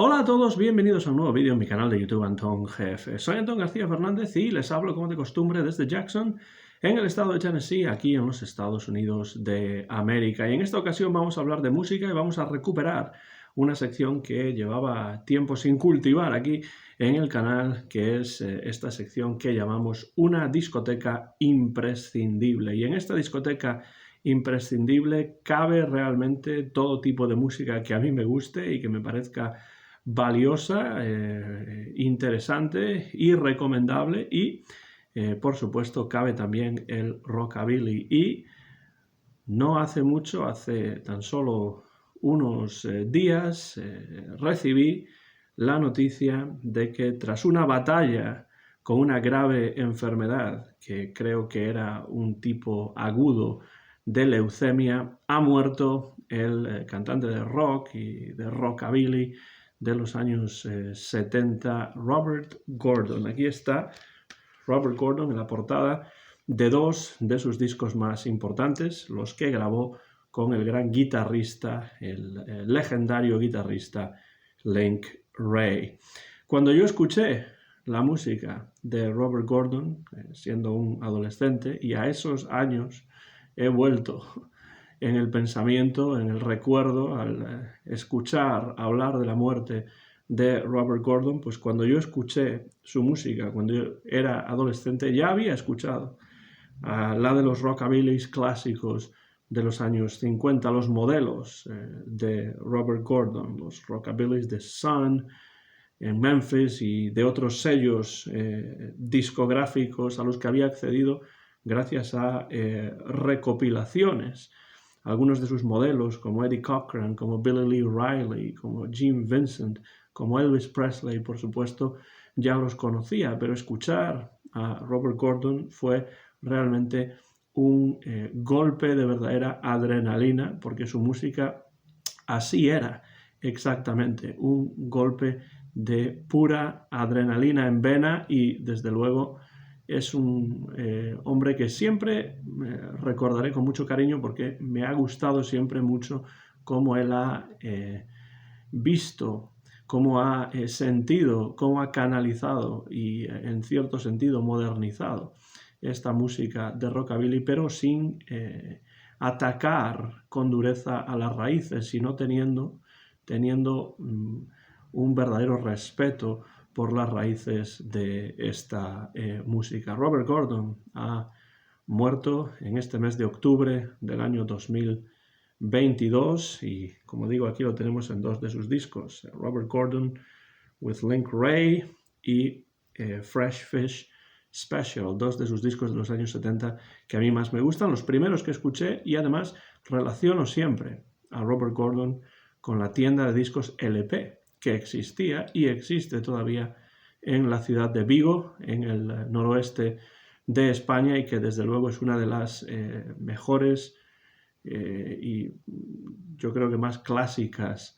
Hola a todos, bienvenidos a un nuevo vídeo en mi canal de YouTube Antón GF. Soy Antón García Fernández y les hablo como de costumbre desde Jackson, en el estado de Tennessee, aquí en los Estados Unidos de América. Y en esta ocasión vamos a hablar de música y vamos a recuperar una sección que llevaba tiempo sin cultivar aquí en el canal, que es esta sección que llamamos una discoteca imprescindible. Y en esta discoteca imprescindible cabe realmente todo tipo de música que a mí me guste y que me parezca valiosa, interesante y recomendable, y por supuesto cabe también el rockabilly. Y no hace mucho, hace tan solo unos días, recibí la noticia de que tras una batalla con una grave enfermedad, que creo que era un tipo agudo de leucemia, ha muerto el cantante de rock y de rockabilly de los años 70, Robert Gordon. Aquí está Robert Gordon en la portada de dos de sus discos más importantes, los que grabó con el gran guitarrista, el legendario guitarrista Link Wray. Cuando yo escuché la música de Robert Gordon, siendo un adolescente, y a esos años he vuelto en el pensamiento, en el recuerdo, al escuchar hablar de la muerte de Robert Gordon, pues cuando yo escuché su música, cuando yo era adolescente, ya había escuchado la de los rockabillys clásicos de los años 50, los modelos de Robert Gordon, los rockabillys de Sun en Memphis y de otros sellos discográficos a los que había accedido gracias a recopilaciones. Algunos de sus modelos, como Eddie Cochran, como Billy Lee Riley, como Jim Vincent, como Elvis Presley, por supuesto, ya los conocía, pero escuchar a Robert Gordon fue realmente un golpe de verdadera adrenalina, porque su música así era exactamente, un golpe de pura adrenalina en vena. Y desde luego es un hombre que siempre recordaré con mucho cariño, porque me ha gustado siempre mucho cómo él ha visto, cómo ha sentido, cómo ha canalizado y en cierto sentido modernizado esta música de rockabilly, pero sin atacar con dureza a las raíces, sino teniendo un verdadero respeto por las raíces de esta música. Robert Gordon ha muerto en este mes de octubre del año 2022 y, como digo, aquí lo tenemos en dos de sus discos, Robert Gordon with Link Wray y Fresh Fish Special, dos de sus discos de los años 70 que a mí más me gustan, los primeros que escuché, y además relaciono siempre a Robert Gordon con la tienda de discos LP que existía y existe todavía en la ciudad de Vigo, en el noroeste de España, y que desde luego es una de las mejores y yo creo que más clásicas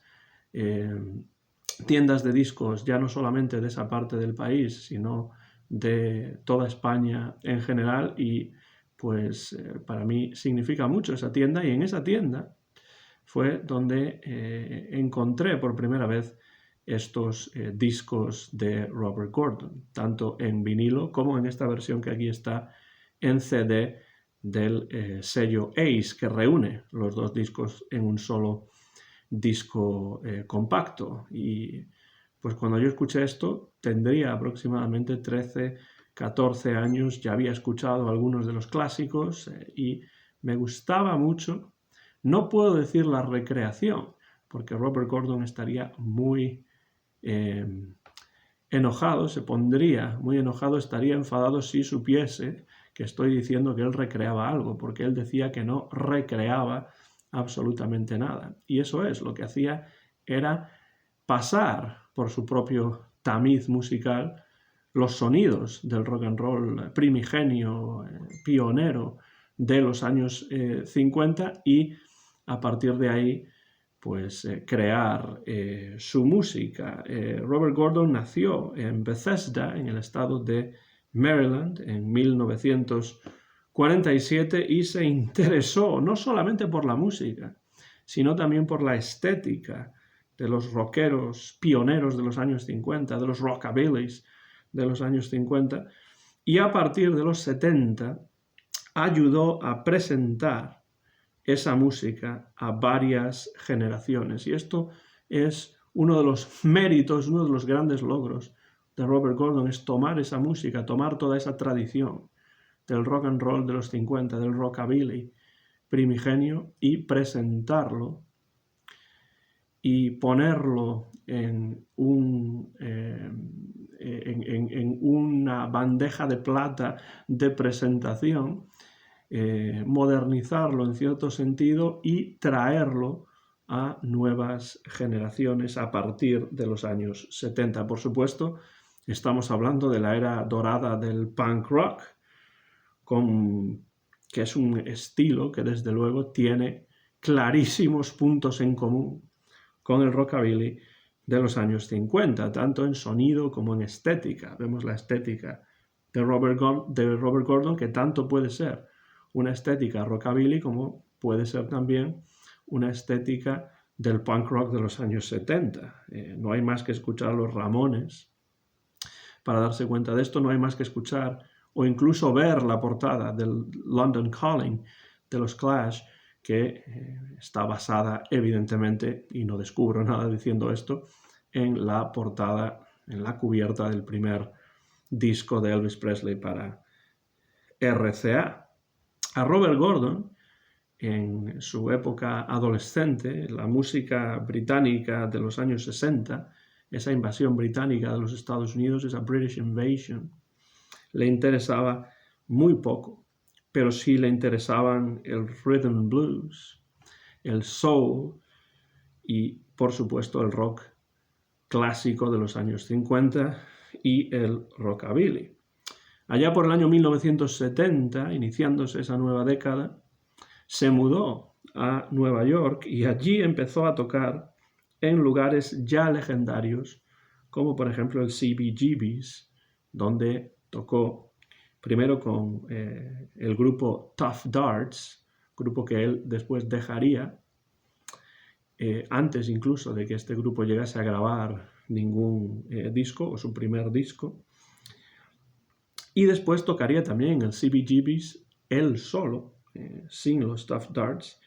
tiendas de discos, ya no solamente de esa parte del país, sino de toda España en general. Y pues para mí significa mucho esa tienda, y en esa tienda fue donde encontré por primera vez estos discos de Robert Gordon, tanto en vinilo como en esta versión que aquí está en CD del sello Ace, que reúne los dos discos en un solo disco compacto. Y pues cuando yo escuché esto tendría aproximadamente 13, 14 años, ya había escuchado algunos de los clásicos y me gustaba mucho. No puedo decir la recreación, porque Robert Gordon estaría muy enojado, se pondría muy enojado, estaría enfadado si supiese que estoy diciendo que él recreaba algo, porque él decía que no recreaba absolutamente nada. Y eso es, lo que hacía era pasar por su propio tamiz musical los sonidos del rock and roll primigenio, pionero de los años 50, y a partir de ahí pues crear su música. Robert Gordon nació en Bethesda, en el estado de Maryland, en 1947, y se interesó no solamente por la música, sino también por la estética de los rockeros pioneros de los años 50, de los rockabillys de los años 50, y a partir de los 70 ayudó a presentar esa música a varias generaciones. Y esto es uno de los méritos, uno de los grandes logros de Robert Gordon, es tomar esa música, tomar toda esa tradición del rock and roll de los 50, del rockabilly primigenio, y presentarlo y ponerlo en una bandeja de plata de presentación, modernizarlo en cierto sentido y traerlo a nuevas generaciones a partir de los años 70. Por supuesto, estamos hablando de la era dorada del punk rock, que es un estilo que desde luego tiene clarísimos puntos en común con el rockabilly de los años 50, tanto en sonido como en estética. Vemos la estética de Robert Gordon, que tanto puede ser una estética rockabilly como puede ser también una estética del punk rock de los años 70. No hay más que escuchar a los Ramones para darse cuenta de esto, no hay más que escuchar o incluso ver la portada del London Calling de los Clash, que está basada evidentemente, y no descubro nada diciendo esto, en la portada, en la cubierta del primer disco de Elvis Presley para RCA. A Robert Gordon, en su época adolescente, la música británica de los años 60, esa invasión británica de los Estados Unidos, esa British Invasion, le interesaba muy poco, pero sí le interesaban el rhythm and blues, el soul y, por supuesto, el rock clásico de los años 50 y el rockabilly. Allá por el año 1970, iniciándose esa nueva década, se mudó a Nueva York y allí empezó a tocar en lugares ya legendarios, como por ejemplo el CBGB's, donde tocó primero con el grupo Tough Darts, grupo que él después dejaría, antes incluso de que este grupo llegase a grabar ningún disco o su primer disco. Y después tocaría también en el CBGB's él solo, sin los Tough Darts,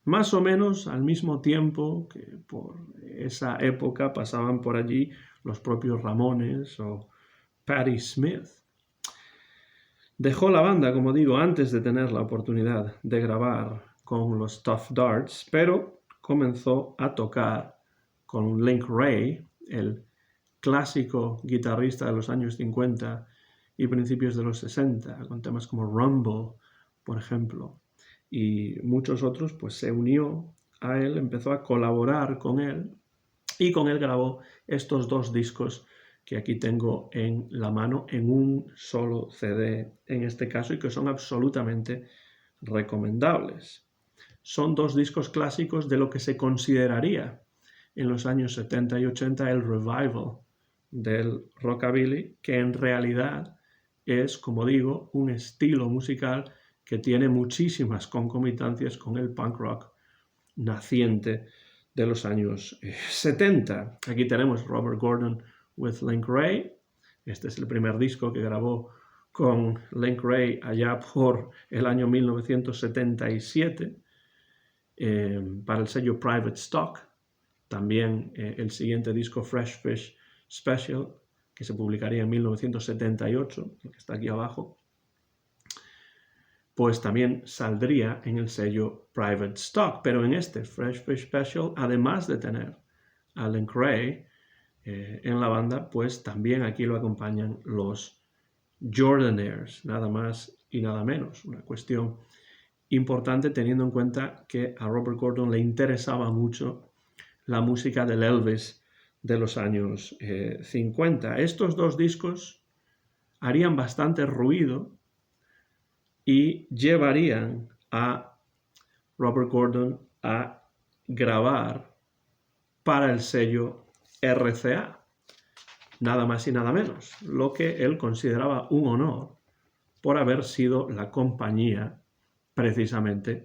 más o menos al mismo tiempo que por esa época pasaban por allí los propios Ramones o Patti Smith. Dejó la banda, como digo, antes de tener la oportunidad de grabar con los Tough Darts, pero comenzó a tocar con Link Wray, el clásico guitarrista de los años 50 y principios de los 60, con temas como Rumble, por ejemplo, y muchos otros, pues se unió a él, empezó a colaborar con él, y con él grabó estos dos discos que aquí tengo en la mano, en un solo CD en este caso, y que son absolutamente recomendables. Son dos discos clásicos de lo que se consideraría en los años 70 y 80 el revival del rockabilly, que en realidad es, como digo, un estilo musical que tiene muchísimas concomitancias con el punk rock naciente de los años 70. Aquí tenemos Robert Gordon with Link Wray. Este es el primer disco que grabó con Link Wray allá por el año 1977 para el sello Private Stock. También el siguiente disco, Fresh Fish Special, que se publicaría en 1978, el que está aquí abajo, pues también saldría en el sello Private Stock. Pero en este Fresh Fish Special, además de tener a Link Wray en la banda, pues también aquí lo acompañan los Jordanaires, nada más y nada menos. Una cuestión importante teniendo en cuenta que a Robert Gordon le interesaba mucho la música del Elvis de los años 50. Estos dos discos harían bastante ruido y llevarían a Robert Gordon a grabar para el sello RCA, nada más y nada menos, lo que él consideraba un honor por haber sido la compañía precisamente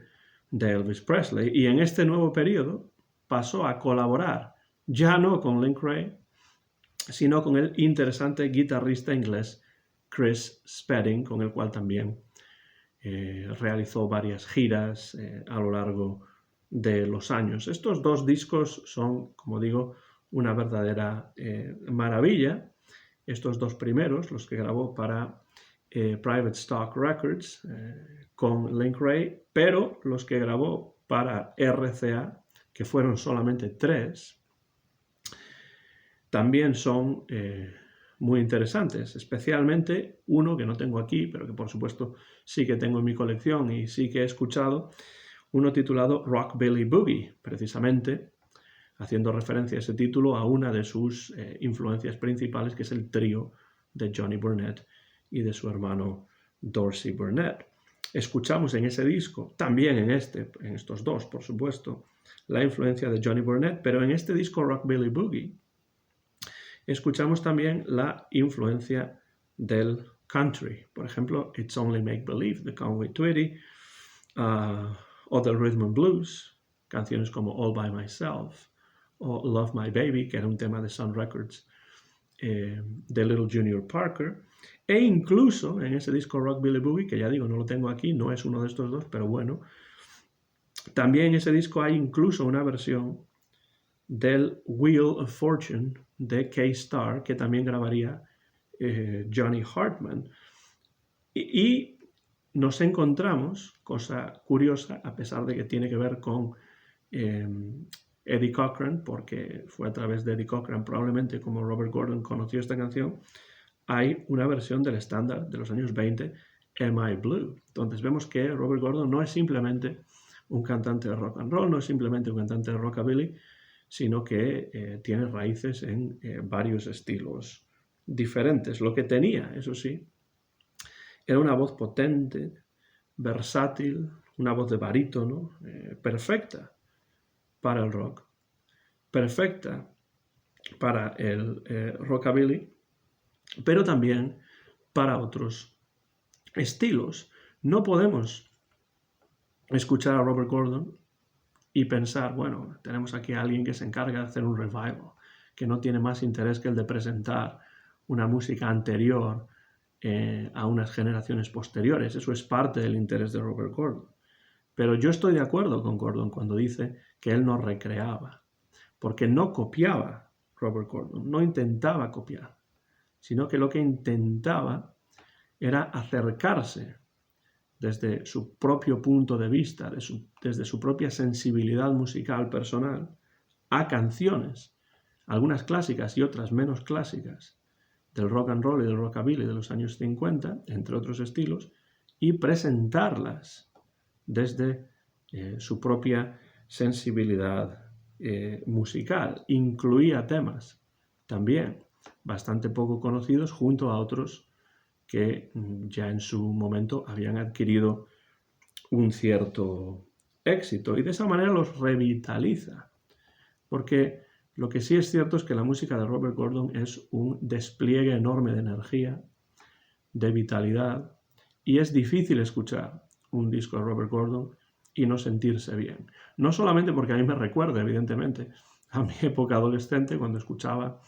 de Elvis Presley. Y en este nuevo periodo pasó a colaborar ya no con Link Wray, sino con el interesante guitarrista inglés Chris Spedding, con el cual también realizó varias giras a lo largo de los años. Estos dos discos son, como digo, una verdadera maravilla. Estos dos primeros, los que grabó para Private Stock Records con Link Wray, pero los que grabó para RCA, que fueron solamente 3, también son muy interesantes, especialmente uno que no tengo aquí, pero que por supuesto sí que tengo en mi colección y sí que he escuchado, uno titulado Rockabilly Boogie, precisamente haciendo referencia a ese título a una de sus influencias principales, que es el trío de Johnny Burnett y de su hermano Dorsey Burnett. Escuchamos en ese disco, también en estos dos, por supuesto, la influencia de Johnny Burnett, pero en este disco Rockabilly Boogie escuchamos también la influencia del country. Por ejemplo, It's Only Make Believe de Conway Twitty, o del Rhythm and Blues, canciones como All By Myself, o Love My Baby, que era un tema de Sun Records, de Little Junior Parker, e incluso en ese disco Rockabilly Boogie, que ya digo, no lo tengo aquí, no es uno de estos dos, pero bueno, también en ese disco hay incluso una versión del Wheel of Fortune de K-Star, que también grabaría Johnny Hartman. Y nos encontramos, cosa curiosa, a pesar de que tiene que ver con Eddie Cochran, porque fue a través de Eddie Cochran probablemente como Robert Gordon conoció esta canción, hay una versión del estándar de los años 20, Am I Blue? Entonces vemos que Robert Gordon no es simplemente un cantante de rock and roll, no es simplemente un cantante de rockabilly, sino que tiene raíces en varios estilos diferentes. Lo que tenía, eso sí, era una voz potente, versátil, una voz de barítono, perfecta para el rock, perfecta para el rockabilly, pero también para otros estilos. No podemos escuchar a Robert Gordon y pensar, bueno, tenemos aquí a alguien que se encarga de hacer un revival, que no tiene más interés que el de presentar una música anterior a unas generaciones posteriores. Eso es parte del interés de Robert Gordon. Pero yo estoy de acuerdo con Gordon cuando dice que él no recreaba, porque no copiaba Robert Gordon, no intentaba copiar, sino que lo que intentaba era acercarse desde su propio punto de vista, desde su propia sensibilidad musical personal, a canciones, algunas clásicas y otras menos clásicas, del rock and roll y del rockabilly de los años 50, entre otros estilos, y presentarlas desde su propia sensibilidad musical. Incluía temas también bastante poco conocidos junto a otros que ya en su momento habían adquirido un cierto éxito, y de esa manera los revitaliza, porque lo que sí es cierto es que la música de Robert Gordon es un despliegue enorme de energía, de vitalidad, y es difícil escuchar un disco de Robert Gordon y no sentirse bien. No solamente porque a mí me recuerda, evidentemente, a mi época adolescente, cuando escuchaba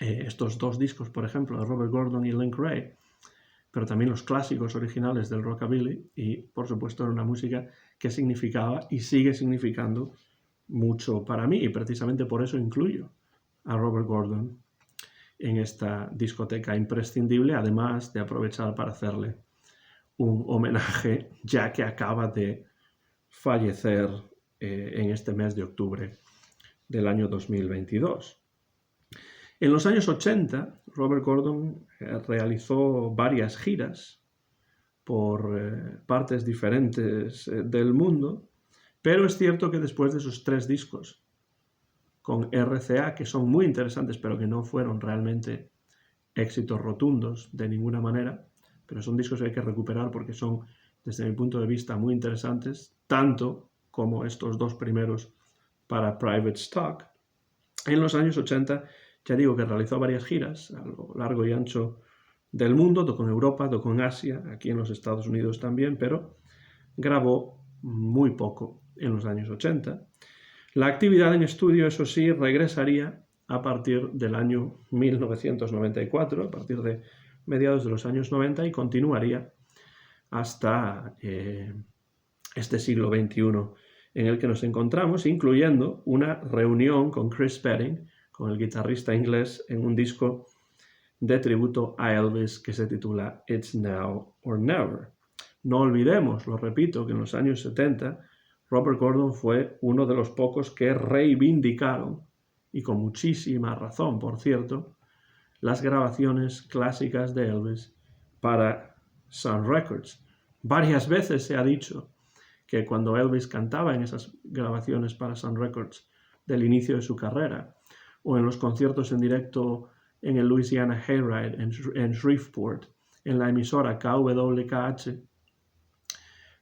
estos dos discos, por ejemplo, de Robert Gordon y Link Wray, pero también los clásicos originales del rockabilly, y por supuesto era una música que significaba y sigue significando mucho para mí, y precisamente por eso incluyo a Robert Gordon en esta discoteca imprescindible, además de aprovechar para hacerle un homenaje, ya que acaba de fallecer en este mes de octubre del año 2022. En los años 80, Robert Gordon realizó varias giras por partes diferentes del mundo, pero es cierto que después de esos 3 discos con RCA, que son muy interesantes, pero que no fueron realmente éxitos rotundos de ninguna manera, pero son discos que hay que recuperar porque son, desde mi punto de vista, muy interesantes, tanto como estos 2 primeros para Private Stock. En los años 80, ya digo que realizó varias giras a lo largo y ancho del mundo, tocó en Europa, tocó en Asia, aquí en los Estados Unidos también, pero grabó muy poco en los años 80. La actividad en estudio, eso sí, regresaría a partir del año 1994, a partir de mediados de los años 90, y continuaría hasta este siglo XXI en el que nos encontramos, incluyendo una reunión con Chris Spedding, con el guitarrista inglés, en un disco de tributo a Elvis que se titula It's Now or Never. No olvidemos, lo repito, que en los años 70 Robert Gordon fue uno de los pocos que reivindicaron, y con muchísima razón, por cierto, las grabaciones clásicas de Elvis para Sun Records. Varias veces se ha dicho que cuando Elvis cantaba en esas grabaciones para Sun Records del inicio de su carrera, o en los conciertos en directo en el Louisiana Hayride en Shreveport, en la emisora KWKH,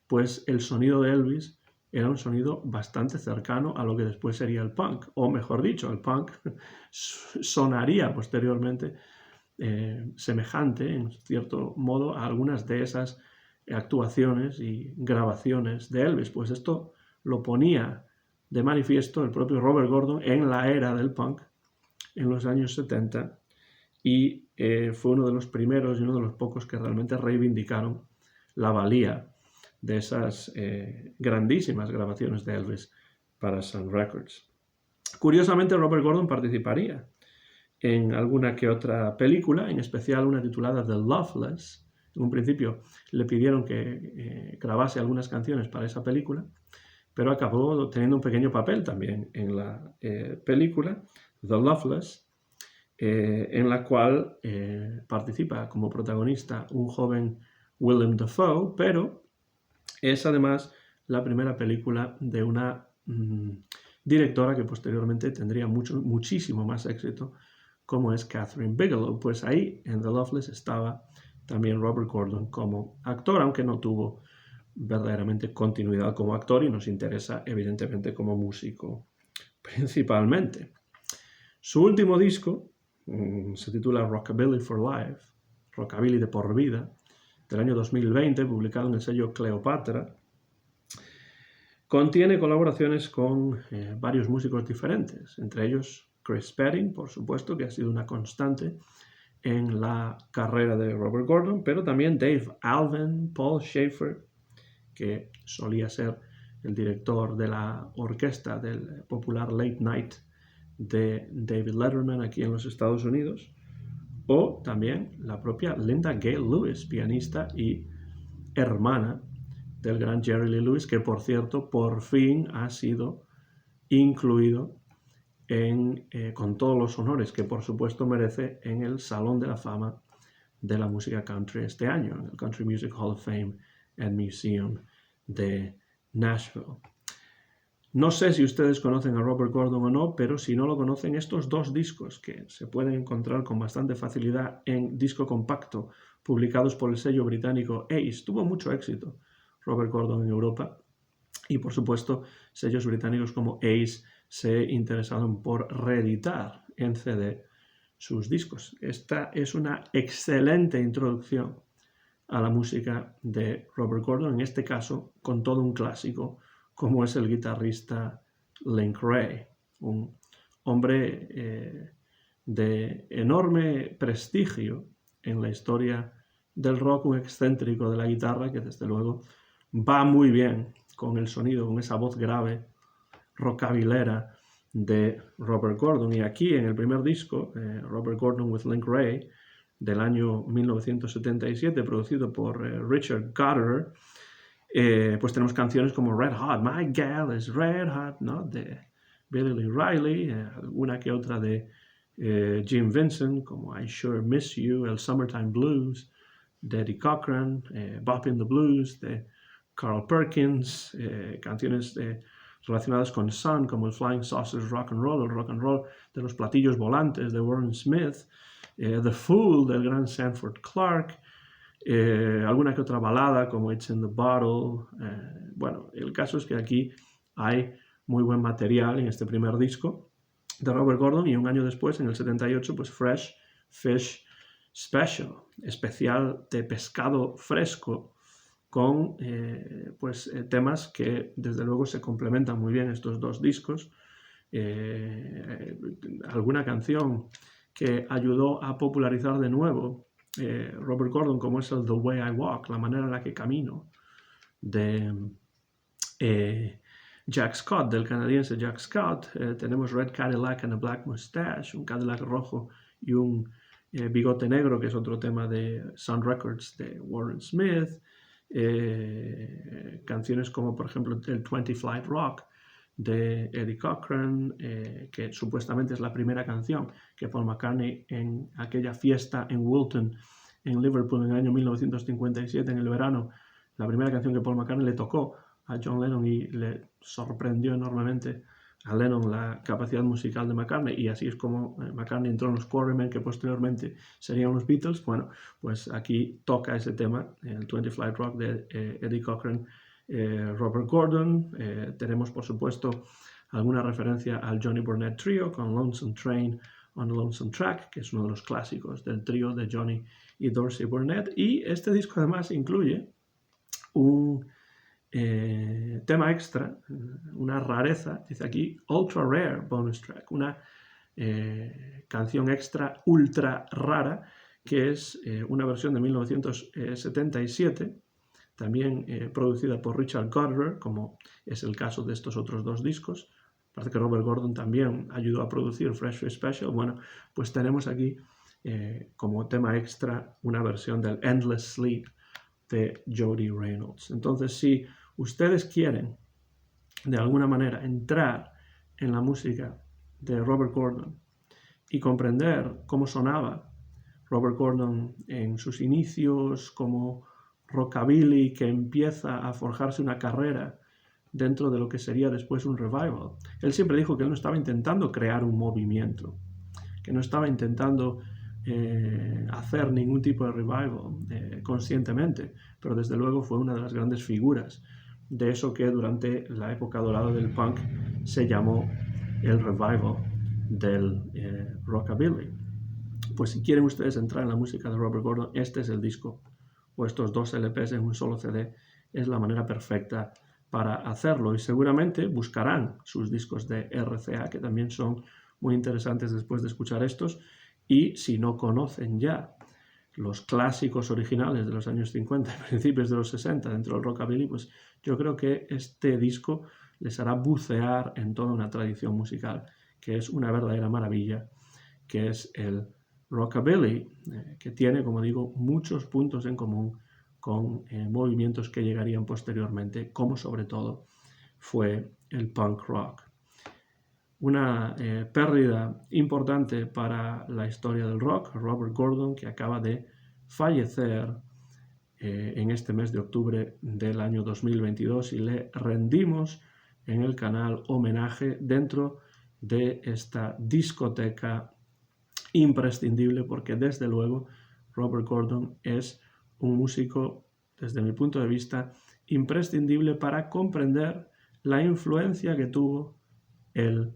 pues el sonido de Elvis era un sonido bastante cercano a lo que después sería el punk, o mejor dicho, el punk sonaría posteriormente semejante, en cierto modo, a algunas de esas actuaciones y grabaciones de Elvis. Pues esto lo ponía de manifiesto el propio Robert Gordon en la era del punk, en los años 70, y fue uno de los primeros y uno de los pocos que realmente reivindicaron la valía de esas grandísimas grabaciones de Elvis para Sun Records. Curiosamente, Robert Gordon participaría en alguna que otra película, en especial una titulada The Loveless. En un principio le pidieron que grabase algunas canciones para esa película, pero acabó teniendo un pequeño papel también en la película The Loveless, en la cual participa como protagonista un joven Willem Dafoe, pero es además la primera película de una directora que posteriormente tendría muchísimo más éxito, como es Catherine Bigelow. Pues ahí en The Loveless estaba también Robert Gordon como actor, aunque no tuvo verdaderamente continuidad como actor y nos interesa evidentemente como músico principalmente. Su último disco se titula Rockabilly for Life, Rockabilly de por vida, del año 2020, publicado en el sello Cleopatra. Contiene colaboraciones con varios músicos diferentes, entre ellos Chris Spedding, por supuesto, que ha sido una constante en la carrera de Robert Gordon, pero también Dave Alvin, Paul Schaefer, que solía ser el director de la orquesta del popular Late Night de David Letterman aquí en los Estados Unidos, o también la propia Linda Gale Lewis, pianista y hermana del gran Jerry Lee Lewis, que por cierto por fin ha sido incluido con todos los honores que por supuesto merece en el Salón de la Fama de la música country este año, en el Country Music Hall of Fame and Museum de Nashville. No sé si ustedes conocen a Robert Gordon o no, pero si no lo conocen, estos dos discos que se pueden encontrar con bastante facilidad en disco compacto, publicados por el sello británico Ace, tuvo mucho éxito Robert Gordon en Europa, y por supuesto sellos británicos como Ace se interesaron por reeditar en CD sus discos. Esta es una excelente introducción a la música de Robert Gordon, en este caso con todo un clásico como es el guitarrista Link Wray, un hombre de enorme prestigio en la historia del rock, un excéntrico de la guitarra que desde luego va muy bien con el sonido, con esa voz grave, rockabilera de Robert Gordon. Y aquí en el primer disco, Robert Gordon with Link Wray, del año 1977, producido por Richard Goddard, pues tenemos canciones como Red Hot, My Gal is Red Hot, ¿no? De Billy Lee Riley, alguna que otra de Jim Vincent, como I Sure Miss You, el Summertime Blues, de Eddie Cochran, Boppin' the Blues, de Carl Perkins, canciones relacionadas con Sun, como el Flying Saucers Rock and Roll, el rock and roll de los platillos volantes de Warren Smith, The Fool del gran Sanford Clarke, alguna que otra balada como It's in the Bottle. Bueno, el caso es que aquí hay muy buen material en este primer disco de Robert Gordon, y un año después, en el 78, pues Fresh Fish Special, especial de pescado fresco, con temas que desde luego se complementan muy bien estos dos discos, alguna canción que ayudó a popularizar de nuevo Robert Gordon, como es el The Way I Walk, la manera en la que camino, de Jack Scott, del canadiense Jack Scott. Tenemos Red Cadillac and a Black Mustache, un Cadillac rojo y un bigote negro, que es otro tema de Sun Records de Warren Smith. Canciones como, por ejemplo, el 20 Flight Rock de Eddie Cochran, que supuestamente es la primera canción que Paul McCartney, en aquella fiesta en Wilton, en Liverpool, en el año 1957, en el verano, la primera canción que Paul McCartney le tocó a John Lennon, y le sorprendió enormemente a Lennon la capacidad musical de McCartney, y así es como McCartney entró en los Quarrymen, que posteriormente serían los Beatles. Bueno, pues aquí toca ese tema, el 20 Flight Rock de Eddie Cochran. Robert Gordon, tenemos por supuesto alguna referencia al Johnny Burnett Trio con Lonesome Train on a Lonesome Track, que es uno de los clásicos del trío de Johnny y Dorsey Burnett. Y este disco además incluye un tema extra, una rareza, dice aquí, ultra rare bonus track, una canción extra ultra rara, que es una versión de 1977, también producida por Richard Gardner, como es el caso de estos otros dos discos. Parece que Robert Gordon también ayudó a producir Fresh Fish Special. Bueno, pues tenemos aquí como tema extra una versión del Endless Sleep de Jody Reynolds. Entonces, si ustedes quieren de alguna manera entrar en la música de Robert Gordon y comprender cómo sonaba Robert Gordon en sus inicios como rockabilly, que empieza a forjarse una carrera dentro de lo que sería después un revival. Él siempre dijo que él no estaba intentando crear un movimiento, que no estaba intentando hacer ningún tipo de revival conscientemente, pero desde luego fue una de las grandes figuras de eso que durante la época dorada del punk se llamó el revival del rockabilly. Pues si quieren ustedes entrar en la música de Robert Gordon, este es el disco, o estos dos LPs en un solo CD, es la manera perfecta para hacerlo, y seguramente buscarán sus discos de RCA, que también son muy interesantes después de escuchar estos. Y si no conocen ya los clásicos originales de los años 50 y principios de los 60 dentro del rockabilly, pues yo creo que este disco les hará bucear en toda una tradición musical que es una verdadera maravilla, que es el rockabilly, que tiene, como digo, muchos puntos en común con movimientos que llegarían posteriormente, como sobre todo fue el punk rock. Una pérdida importante para la historia del rock, Robert Gordon, que acaba de fallecer en este mes de octubre del año 2022, y le rendimos en el canal homenaje dentro de esta discoteca imprescindible, porque desde luego Robert Gordon es un músico, desde mi punto de vista, imprescindible para comprender la influencia que tuvo el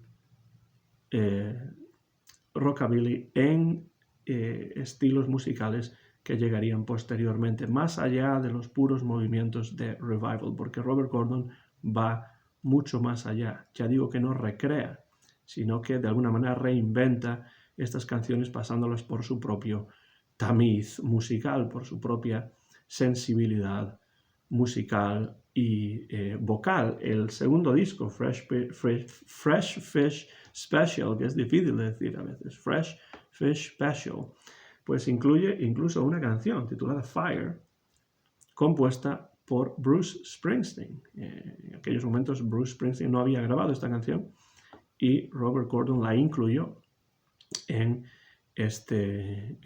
rockabilly en estilos musicales que llegarían posteriormente, más allá de los puros movimientos de revival, porque Robert Gordon va mucho más allá. Ya digo que no recrea, sino que de alguna manera reinventa estas canciones pasándolas por su propio tamiz musical, por su propia sensibilidad musical y vocal. El segundo disco, Fresh Fish Special, que es difícil de decir a veces, Fresh Fish Special, pues incluye incluso una canción titulada Fire, compuesta por Bruce Springsteen. En aquellos momentos Bruce Springsteen no había grabado esta canción y Robert Gordon la incluyó en este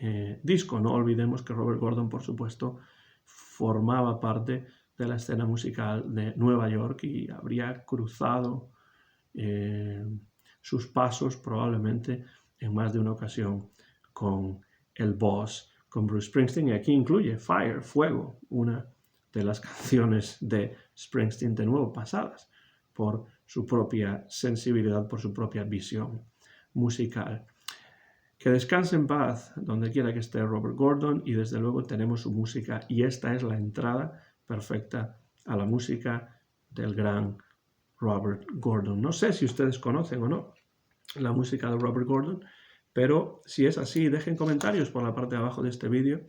disco. No olvidemos que Robert Gordon, por supuesto, formaba parte de la escena musical de Nueva York y habría cruzado sus pasos probablemente en más de una ocasión con el boss, con Bruce Springsteen, y aquí incluye Fire, Fuego, una de las canciones de Springsteen, de nuevo pasadas por su propia sensibilidad, por su propia visión musical. Que descanse en paz donde quiera que esté Robert Gordon, y desde luego tenemos su música, y esta es la entrada perfecta a la música del gran Robert Gordon. No sé si ustedes conocen o no la música de Robert Gordon, pero si es así, dejen comentarios por la parte de abajo de este vídeo.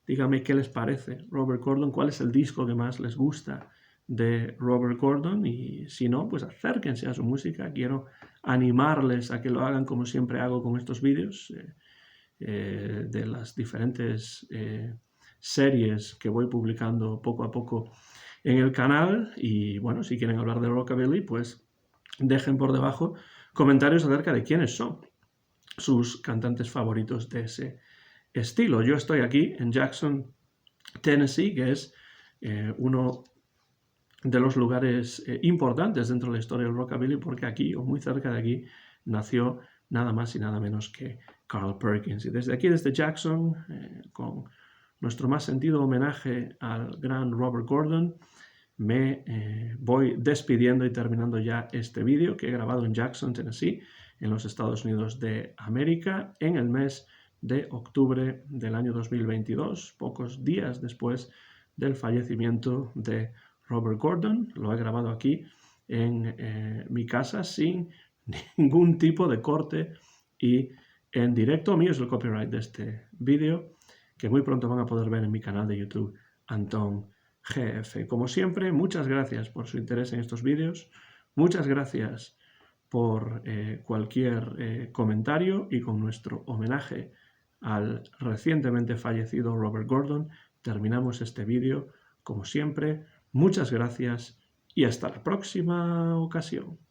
Díganme qué les parece Robert Gordon, cuál es el disco que más les gusta de Robert Gordon, y si no, pues acérquense a su música. Quiero animarles a que lo hagan como siempre hago con estos vídeos de las diferentes series que voy publicando poco a poco en el canal. Y bueno, si quieren hablar de rockabilly, pues dejen por debajo comentarios acerca de quiénes son sus cantantes favoritos de ese estilo. Yo estoy aquí en Jackson, Tennessee, que es uno de los lugares importantes dentro de la historia del rockabilly, porque aquí, o muy cerca de aquí, nació nada más y nada menos que Carl Perkins. Y desde aquí, desde Jackson, con nuestro más sentido homenaje al gran Robert Gordon, me voy despidiendo y terminando ya este vídeo que he grabado en Jackson, Tennessee, en los Estados Unidos de América, en el mes de octubre del año 2022, pocos días después del fallecimiento de Robert Gordon. Lo he grabado aquí en mi casa sin ningún tipo de corte y en directo. Mío es el copyright de este vídeo, que muy pronto van a poder ver en mi canal de YouTube, Antón GF. Como siempre, muchas gracias por su interés en estos vídeos, muchas gracias por cualquier comentario, y con nuestro homenaje al recientemente fallecido Robert Gordon terminamos este vídeo. Como siempre, muchas gracias y hasta la próxima ocasión.